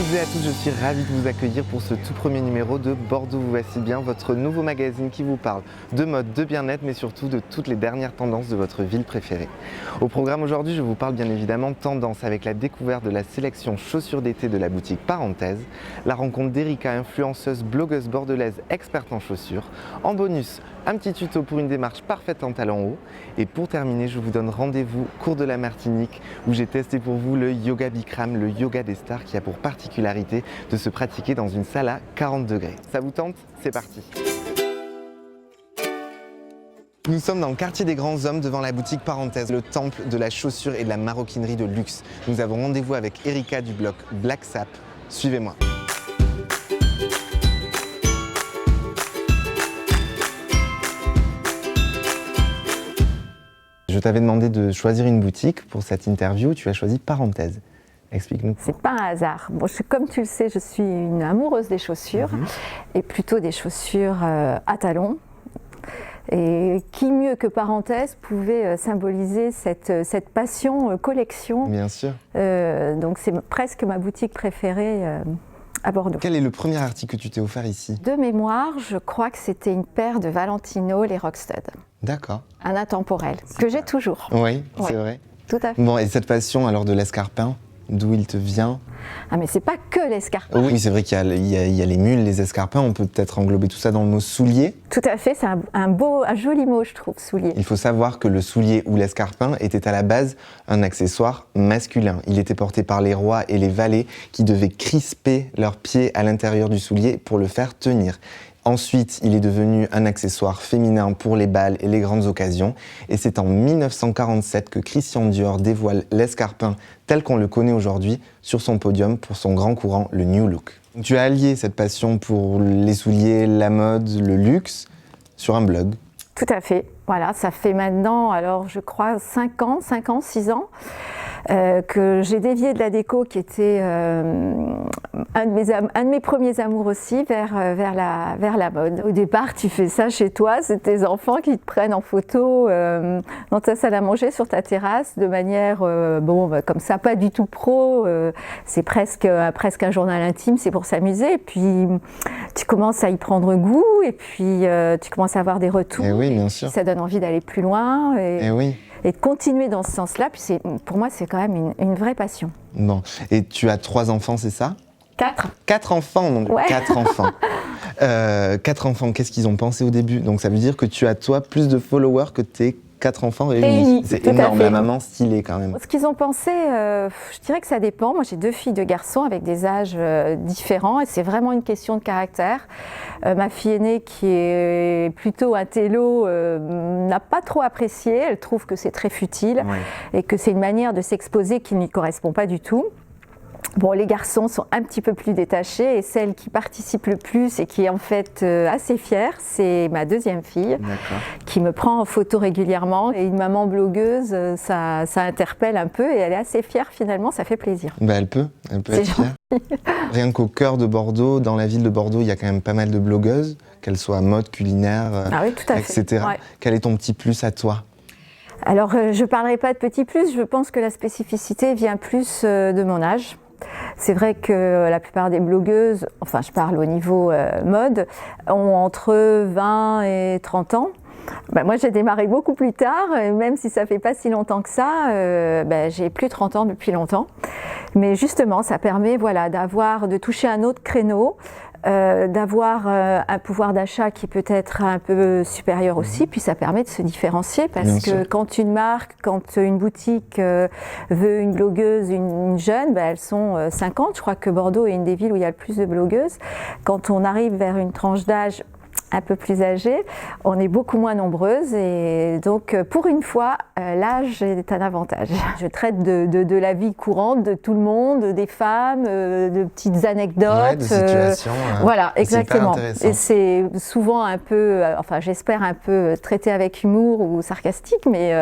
toutes et à tous, je suis ravi de vous accueillir pour ce tout premier numéro de Bordeaux vous voici bien, votre nouveau magazine qui vous parle de mode, de bien-être, mais surtout de toutes les dernières tendances de votre ville préférée. Au programme aujourd'hui, je vous parle bien évidemment tendance avec la découverte de la sélection chaussures d'été de la boutique Parenthèse, la rencontre d'Erika, influenceuse, blogueuse bordelaise, experte en chaussures. En bonus, un petit tuto pour une démarche parfaite en talons hauts. Et pour terminer, je vous donne rendez-vous cours de la Martinique où j'ai testé pour vous le yoga Bikram, le yoga des stars qui a pour particularité de se pratiquer dans une salle à 40 degrés. Ça vous tente? C'est parti! Nous sommes dans le quartier des grands hommes devant la boutique Parenthèse, le temple de la chaussure et de la maroquinerie de luxe. Nous avons rendez-vous avec Erika du blog Black Sap. Suivez-moi. Je t'avais demandé de choisir une boutique pour cette interview, tu as choisi Parenthèse. Explique-nous. C'est pas un hasard. Bon, comme tu le sais, je suis une amoureuse des chaussures et plutôt des chaussures à talons. Et qui mieux que Parenthèse pouvait symboliser cette passion collection. Bien sûr. Donc c'est presque ma boutique préférée à Bordeaux. Quel est le premier article que tu t'es offert ici? De mémoire, je crois que c'était une paire de Valentino, les Rockstud. D'accord. Un intemporel, que j'ai toujours. Oui, c'est vrai. Tout à fait. Bon, et cette passion alors de l'escarpin, d'où il te vient? Ah mais c'est pas que l'escarpin. Oui, c'est vrai qu'il y a les mules, les escarpins, on peut peut-être englober tout ça dans le mot soulier. Tout à fait, c'est un joli mot je trouve, soulier. Il faut savoir que le soulier ou l'escarpin était à la base un accessoire masculin. Il était porté par les rois et les valets qui devaient crisper leurs pieds à l'intérieur du soulier pour le faire tenir. Ensuite, il est devenu un accessoire féminin pour les bals et les grandes occasions. Et c'est en 1947 que Christian Dior dévoile l'escarpin tel qu'on le connaît aujourd'hui sur son podium pour son grand courant, le New Look. Tu as allié cette passion pour les souliers, la mode, le luxe sur un blog. Tout à fait. Voilà, ça fait maintenant, alors je crois 5 ans, 6 ans, que j'ai dévié de la déco qui était un de mes premiers amours aussi vers la mode. Au départ, tu fais ça chez toi, c'est tes enfants qui te prennent en photo dans ta salle à manger, sur ta terrasse, de manière, comme ça, pas du tout pro, c'est presque un journal intime, c'est pour s'amuser. Et puis, tu commences à y prendre goût, et puis tu commences à avoir des retours. Et oui, bien sûr. Ça donne envie d'aller plus loin. Et oui. Et de continuer dans ce sens-là, puis pour moi, c'est quand même une vraie passion. Bon, et tu as 3 enfants, c'est ça? 4. 4 enfants, donc ouais. 4 enfants. 4 enfants, qu'est-ce qu'ils ont pensé au début? Donc ça veut dire que tu as, toi, plus de followers que tes 4 enfants réunis. C'est énorme, la maman stylée quand même. Ce qu'ils ont pensé, je dirais que ça dépend. Moi, j'ai 2 filles, 2 garçons avec des âges différents et c'est vraiment une question de caractère. Ma fille aînée, qui est plutôt un télo, n'a pas trop apprécié. Elle trouve que c'est très futile et que c'est une manière de s'exposer qui ne lui correspond pas du tout. Bon, les garçons sont un petit peu plus détachés et celle qui participe le plus et qui est en fait assez fière, c'est ma 2e fille qui me prend en photo régulièrement. Et une maman blogueuse, ça interpelle un peu et elle est assez fière finalement, ça fait plaisir. Ben, elle peut être fière. Rien qu'au cœur de Bordeaux, dans la ville de Bordeaux, il y a quand même pas mal de blogueuses, qu'elles soient mode, culinaire, etc. Ouais. Quel est ton petit plus à toi? Alors, je ne parlerai pas de petit plus, je pense que la spécificité vient plus de mon âge. C'est vrai que la plupart des blogueuses, enfin je parle au niveau mode, ont entre 20 et 30 ans. Ben, moi j'ai démarré beaucoup plus tard, et même si ça fait pas si longtemps que ça, j'ai plus 30 ans depuis longtemps. Mais justement ça permet de toucher un autre créneau, d'avoir un pouvoir d'achat qui peut être un peu supérieur aussi, puis ça permet de se différencier parce que quand une marque, quand une boutique veut une blogueuse, une jeune, elles sont 50. Je crois que Bordeaux est une des villes où il y a le plus de blogueuses. Quand on arrive vers une tranche d'âge un peu plus âgée, on est beaucoup moins nombreuses et donc pour une fois, l'âge est un avantage. Je traite de la vie courante de tout le monde, des femmes, de petites anecdotes. De situations. Voilà, exactement. Et c'est souvent un peu, j'espère un peu traité avec humour ou sarcastique, mais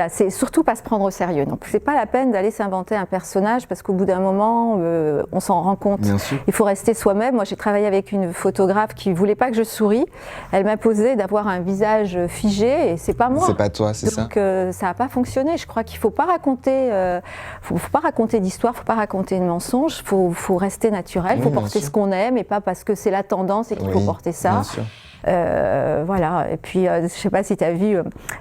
c'est surtout pas se prendre au sérieux. Donc c'est pas la peine d'aller s'inventer un personnage parce qu'au bout d'un moment, on s'en rend compte. Il faut rester soi-même. Moi, j'ai travaillé avec une photographe qui voulait pas que je sourie souris, elle m'imposait d'avoir un visage figé et c'est pas moi. C'est pas toi, c'est ça. Donc ça n'a pas fonctionné. Je crois qu'il faut pas raconter d'histoire, faut pas raconter de mensonges, faut rester naturel, Oui, faut bien porter sûr. ce qu'on aime et pas parce que c'est la tendance et qu'il faut porter ça. Bien sûr. Voilà, et puis je sais pas si tu as vu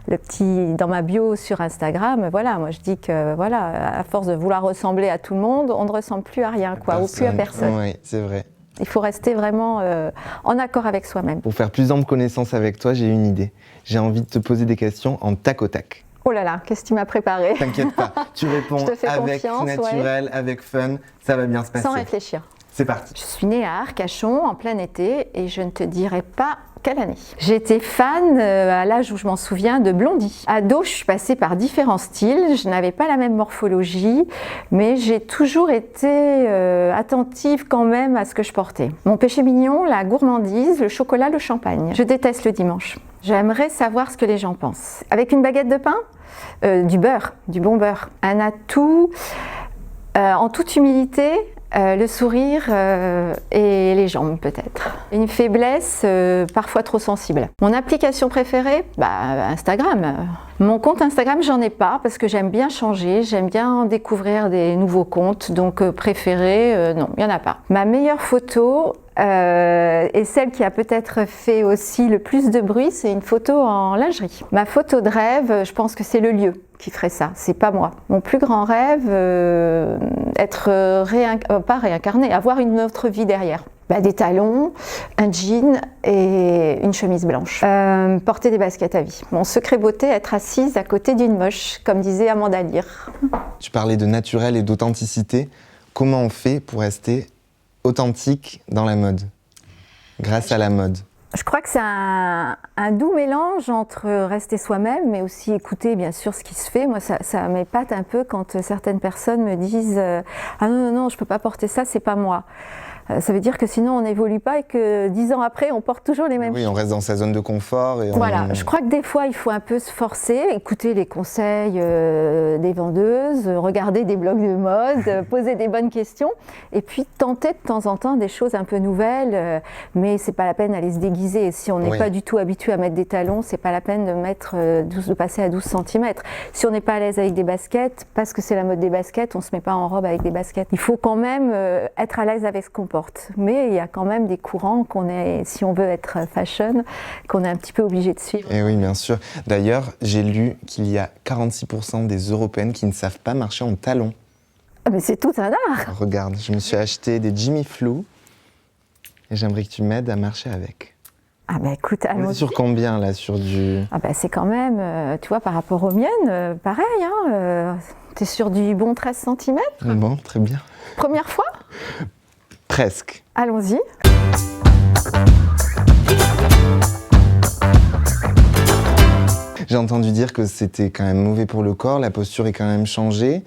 le petit dans ma bio sur Instagram, voilà, moi je dis que voilà, à force de vouloir ressembler à tout le monde, on ne ressemble plus à rien, quoi, ou plus à personne. Oui, c'est vrai. Il faut rester vraiment en accord avec soi-même. Pour faire plus ample connaissance avec toi, j'ai une idée. J'ai envie de te poser des questions en tac au tac. Oh là là, qu'est-ce que tu m'as préparé? T'inquiète pas, tu réponds Je te fais avec confiance, naturel, avec fun, ça va bien se passer. Sans réfléchir. C'est parti. Je suis née à Arcachon en plein été et je ne te dirai pas quelle année. J'étais fan à l'âge où je m'en souviens de Blondie. Ado, je suis passée par différents styles, je n'avais pas la même morphologie, mais j'ai toujours été attentive quand même à ce que je portais. Mon péché mignon, la gourmandise, le chocolat, le champagne. Je déteste le dimanche. J'aimerais savoir ce que les gens pensent. Avec une baguette de pain, du beurre, du bon beurre. Un atout, en toute humilité, le sourire et les jambes peut-être. Une faiblesse parfois trop sensible. Mon application préférée, Instagram. Mon compte Instagram, j'en ai pas parce que j'aime bien changer, j'aime bien découvrir des nouveaux comptes, donc préféré, non, il n'y en a pas. Ma meilleure photo et celle qui a peut-être fait aussi le plus de bruit, c'est une photo en lingerie. Ma photo de rêve, je pense que c'est le lieu qui ferait ça, c'est pas moi. Mon plus grand rêve, être pas réincarné, avoir une autre vie derrière. Des talons, un jean et une chemise blanche. Porter des baskets à vie. Mon secret beauté, être assise à côté d'une moche, comme disait Amanda Lear. Tu parlais de naturel et d'authenticité. Comment on fait pour rester authentique dans la mode, grâce à la mode? Je crois que c'est un doux mélange entre rester soi-même, mais aussi écouter bien sûr ce qui se fait. Moi, ça m'épate un peu quand certaines personnes me disent « Ah non, je peux pas porter ça, c'est pas moi ». Ça veut dire que sinon on n'évolue pas et que 10 ans après on porte toujours les mêmes choses. Oui, on reste dans sa zone de confort. Et voilà, je crois que des fois il faut un peu se forcer, écouter les conseils des vendeuses, regarder des blogs de mode, poser des bonnes questions et puis tenter de temps en temps des choses un peu nouvelles, mais c'est pas la peine d'aller se déguiser. Et si on n'est pas du tout habitué à mettre des talons, c'est pas la peine de passer à 12 cm. Si on n'est pas à l'aise avec des baskets, parce que c'est la mode des baskets, on se met pas en robe avec des baskets. Il faut quand même être à l'aise avec ce qu'on porte. Mais il y a quand même des courants si on veut être fashion, qu'on est un petit peu obligé de suivre. Et oui, bien sûr. D'ailleurs, j'ai lu qu'il y a 46% des Européennes qui ne savent pas marcher en talons. Ah, mais c'est tout un art. Regarde, je me suis acheté des Jimmy Flou et j'aimerais que tu m'aides à marcher avec. Ah écoute, on est sur combien là, sur du... c'est quand même, tu vois, par rapport aux miennes, pareil, t'es sur du bon 13 cm. Bon, très bien. Première fois ? Presque. Allons-y. J'ai entendu dire que c'était quand même mauvais pour le corps, la posture est quand même changée.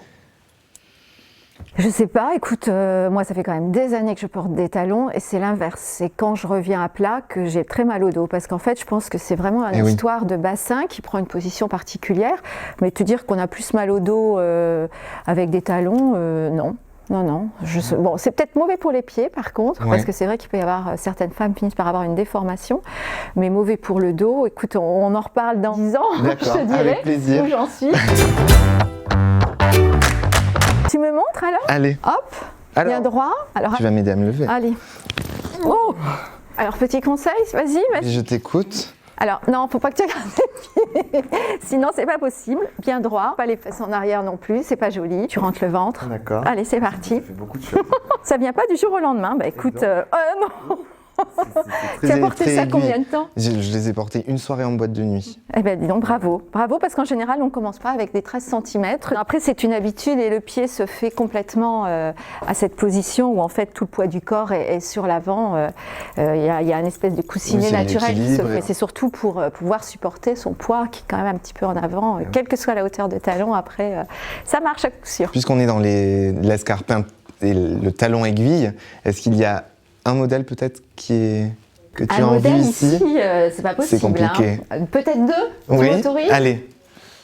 Je sais pas, écoute, moi ça fait quand même des années que je porte des talons et c'est l'inverse. C'est quand je reviens à plat que j'ai très mal au dos parce qu'en fait je pense que c'est vraiment une histoire de bassin qui prend une position particulière. Mais te dire qu'on a plus mal au dos avec des talons, non. Non. Bon, c'est peut-être mauvais pour les pieds par contre, parce que c'est vrai qu'il peut y avoir certaines femmes finissent par avoir une déformation, mais mauvais pour le dos. Écoute, on en reparle dans 10 ans, je te dirai avec plaisir. Où j'en suis. Tu me montres alors ? Allez. Hop, bien droit. Alors, tu vas m'aider à me lever. Allez. Oh ! Alors, petit conseil, vas-y. Je t'écoute. Alors, non, faut pas que tu regardes les pieds, sinon c'est pas possible. Bien droit, pas les fesses en arrière non plus, c'est pas joli. Tu rentres le ventre. D'accord. Allez, c'est parti. Ça fait beaucoup de choses. Ça vient pas du jour au lendemain. Écoute, non. Tu as porté ça combien de temps ? Je les ai portés une soirée en boîte de nuit. Eh bien, dis donc, bravo. Bravo, parce qu'en général, on ne commence pas avec des 13 cm. Après, c'est une habitude et le pied se fait complètement à cette position où, en fait, tout le poids du corps est sur l'avant. Il y a une espèce de coussinet naturel qui se fait. C'est surtout pour pouvoir supporter son poids qui est quand même un petit peu en avant, quelle que soit la hauteur de talon. Après, ça marche à coup sûr. Puisqu'on est dans l'escarpin et le talon aiguille, est-ce qu'il y a un modèle peut-être que tu as envie ici, c'est pas possible. C'est compliqué. Peut-être deux, tu m'autorises ? Allez,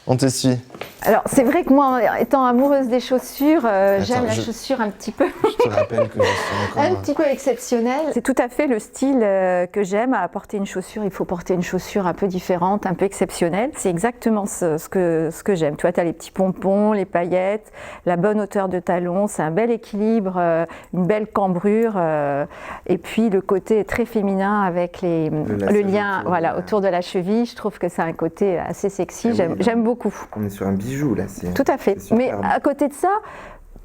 on te suit. Alors c'est vrai que moi, étant amoureuse des chaussures, j'aime la chaussure un petit peu. Je te rappelle que je suis encore... Un petit peu exceptionnelle. C'est tout à fait le style que j'aime. À porter une chaussure, il faut porter une chaussure un peu différente, un peu exceptionnelle. C'est exactement ce que j'aime. Tu vois, tu as les petits pompons, les paillettes, la bonne hauteur de talon, c'est un bel équilibre, une belle cambrure, et puis le côté très féminin avec le lien autour de la cheville. Je trouve que c'est un côté assez sexy. J'aime beaucoup. On est sur un bijou là. Tout à fait. Mais à côté de ça,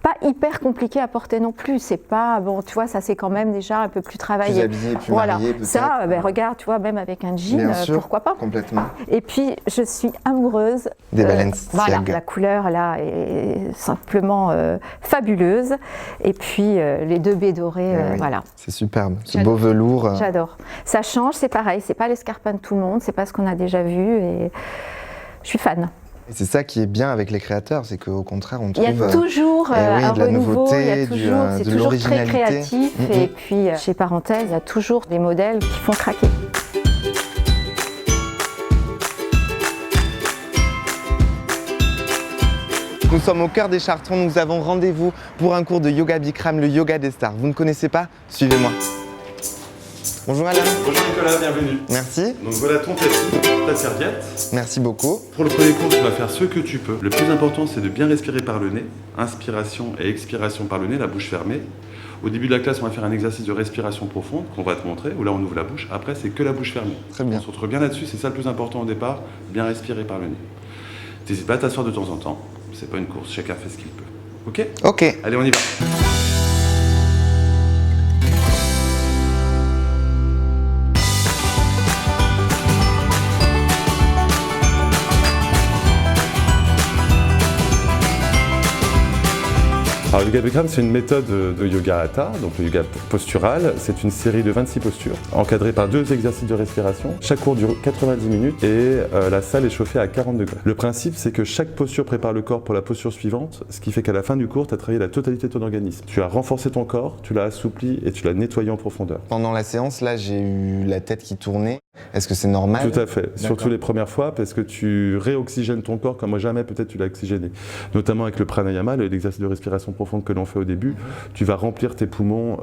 pas hyper compliqué à porter non plus. C'est pas bon, tu vois, ça c'est quand même déjà un peu plus travaillé. Plus habillé, plus marié, peut-être. Ça, regarde, tu vois, même avec un jean, pourquoi pas. Complètement. Et puis, je suis amoureuse des Balenciaga. Voilà, la couleur là est simplement fabuleuse. Et puis les 2 baies dorées, voilà. C'est superbe, ce beau velours. J'adore. Ça change, c'est pareil. C'est pas l'escarpin de tout le monde, c'est pas ce qu'on a déjà vu, et je suis fan. Et c'est ça qui est bien avec les créateurs, c'est qu'au contraire, on trouve... Il y a toujours un renouveau, c'est toujours très l'originalité. créatif. Et puis, chez Parenthèse, il y a toujours des modèles qui font craquer. Nous sommes au cœur des Chartrons, nous avons rendez-vous pour un cours de yoga Bikram, le yoga des stars. Vous ne connaissez pas? Suivez-moi. Bonjour Alain. Bonjour Nicolas, bienvenue. Merci. Donc voilà ton tapis, ta serviette. Merci beaucoup. Pour le premier cours, tu vas faire ce que tu peux. Le plus important, c'est de bien respirer par le nez. Inspiration et expiration par le nez, la bouche fermée. Au début de la classe, on va faire un exercice de respiration profonde qu'on va te montrer, où là on ouvre la bouche. Après, c'est que la bouche fermée. Très bien. On se retrouve bien là-dessus, c'est ça le plus important au départ, bien respirer par le nez. N'hésite pas à t'asseoir de temps en temps. C'est pas une course, chacun fait ce qu'il peut. Ok? Ok. Allez, on y va. Alors, le yoga Bikram, c'est une méthode de yoga hatha, donc le yoga postural. C'est une série de 26 postures, encadrées par 2 exercices de respiration. Chaque cours dure 90 minutes et la salle est chauffée à 40 degrés. Le principe, c'est que chaque posture prépare le corps pour la posture suivante, ce qui fait qu'à la fin du cours, tu as travaillé la totalité de ton organisme. Tu as renforcé ton corps, tu l'as assoupli et tu l'as nettoyé en profondeur. Pendant la séance, là, j'ai eu la tête qui tournait. Est-ce que c'est normal? Tout à fait, surtout les premières fois, parce que tu réoxygènes ton corps comme jamais peut-être tu l'as oxygéné. Notamment avec le pranayama, l'exercice de respiration profonde que l'on fait au début, tu vas remplir tes poumons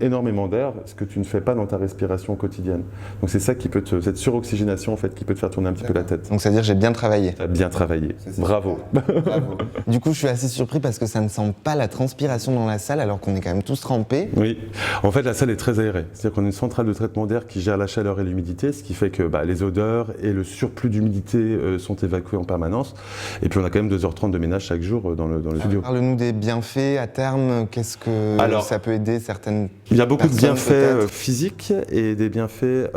énormément d'air, ce que tu ne fais pas dans ta respiration quotidienne. Donc c'est ça qui peut cette suroxygénation en fait, qui peut te faire tourner un petit peu la tête. Donc ça veut dire que j'ai bien travaillé. Tu as bien travaillé, bravo. Bravo. Du coup, je suis assez surpris parce que ça ne sent pas la transpiration dans la salle alors qu'on est quand même tous trempés. Oui, en fait la salle est très aérée, c'est-à-dire qu'on a une centrale de traitement d'air qui gère la chaleur et l'humidité, ce qui fait que les odeurs et le surplus d'humidité sont évacués en permanence. Et puis on a quand même 2h30 de ménage chaque jour dans le studio. Parle-nous des bienfaits à terme, qu'est-ce que ça peut aider certaines personnes? Il y a beaucoup de bienfaits physiques et des bienfaits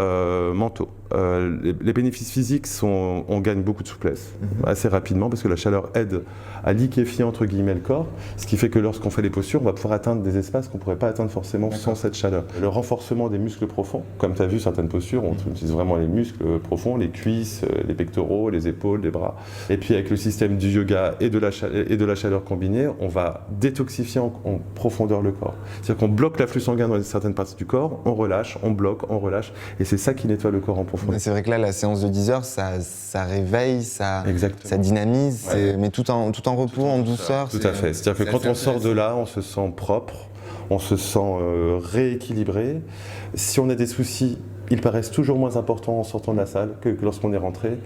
mentaux. Les bénéfices physiques sont, on gagne beaucoup de souplesse assez rapidement parce que la chaleur aide à liquéfier entre guillemets le corps, ce qui fait que lorsqu'on fait les postures, on va pouvoir atteindre des espaces qu'on ne pourrait pas atteindre forcément sans cette chaleur. Le renforcement des muscles profonds, comme tu as vu certaines postures, on utilise vraiment les muscles profonds, les cuisses, les pectoraux, les épaules, les bras. Et puis avec le système du yoga et de la chaleur combinée, on va détoxifier en profondeur le corps. C'est-à-dire qu'on bloque l'afflux sanguin dans certaines parties du corps, on relâche, on bloque, on relâche, et c'est ça qui nettoie le corps en profondeur. C'est vrai que là, la séance de 10 heures, ça réveille, ça dynamise, mais tout en repos, en douceur. Tout à fait. C'est-à-dire que quand on sort de là, on se sent propre, on se sent rééquilibré. Si on a des soucis, ils paraissent toujours moins importants en sortant de la salle que lorsqu'on est rentré.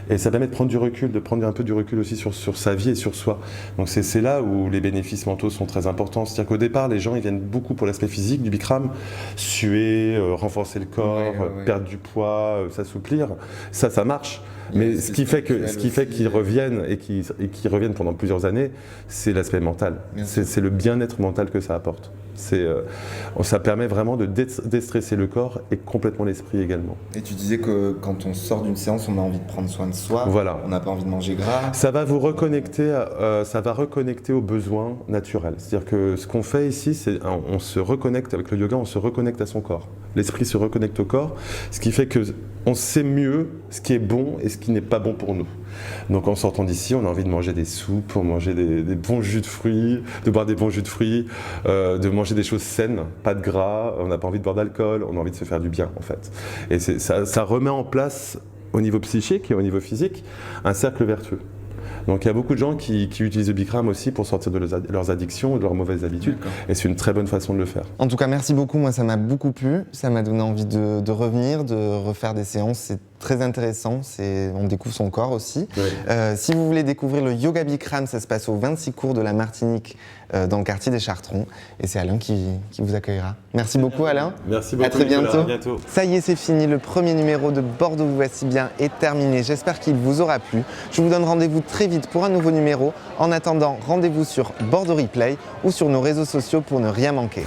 Et ça permet de prendre du recul, de prendre un peu du recul aussi sur sa vie et sur soi. Donc c'est là où les bénéfices mentaux sont très importants. C'est-à-dire qu'au départ, les gens ils viennent beaucoup pour l'aspect physique du Bikram, suer, renforcer le corps, perdre du poids, s'assouplir. Ça marche. Mais ce qui fait qu'ils reviennent et qu'ils reviennent pendant plusieurs années, c'est l'aspect mental. C'est le bien-être mental que ça apporte. Ça permet vraiment de déstresser le corps et complètement l'esprit également. Et tu disais que quand on sort d'une séance, on a envie de prendre soin de soi, on n'a pas envie de manger gras. Ça va vous reconnecter, ça va reconnecter aux besoins naturels. C'est-à-dire que ce qu'on fait ici, c'est on se reconnecte avec le yoga, on se reconnecte à son corps. L'esprit se reconnecte au corps, ce qui fait qu'on sait mieux ce qui est bon et ce qui n'est pas bon pour nous. Donc en sortant d'ici, on a envie de manger des soupes, de manger des bons jus de fruits, de boire des bons jus de fruits, de manger des choses saines, pas de gras, on n'a pas envie de boire d'alcool, on a envie de se faire du bien en fait. Et ça remet en place au niveau psychique et au niveau physique un cercle vertueux. Donc il y a beaucoup de gens qui utilisent le Bikram aussi pour sortir de leurs addictions ou de leurs mauvaises habitudes. Et c'est une très bonne façon de le faire. En tout cas, merci beaucoup. Moi, ça m'a beaucoup plu. Ça m'a donné envie de revenir, de refaire des séances. C'est très intéressant. On découvre son corps aussi. Oui. Si vous voulez découvrir le yoga Bikram, ça se passe au 26 cours de la Martinique dans le quartier des Chartrons. Et c'est Alain qui vous accueillera. Merci beaucoup, Alain. Merci beaucoup. À très bientôt. Nicolas. À bientôt. Ça y est, c'est fini. Le premier numéro de Bordeaux vous voici bien est terminé. J'espère qu'il vous aura plu. Je vous donne rendez-vous très vite pour un nouveau numéro. En attendant, rendez-vous sur Bordeaux Replay ou sur nos réseaux sociaux pour ne rien manquer.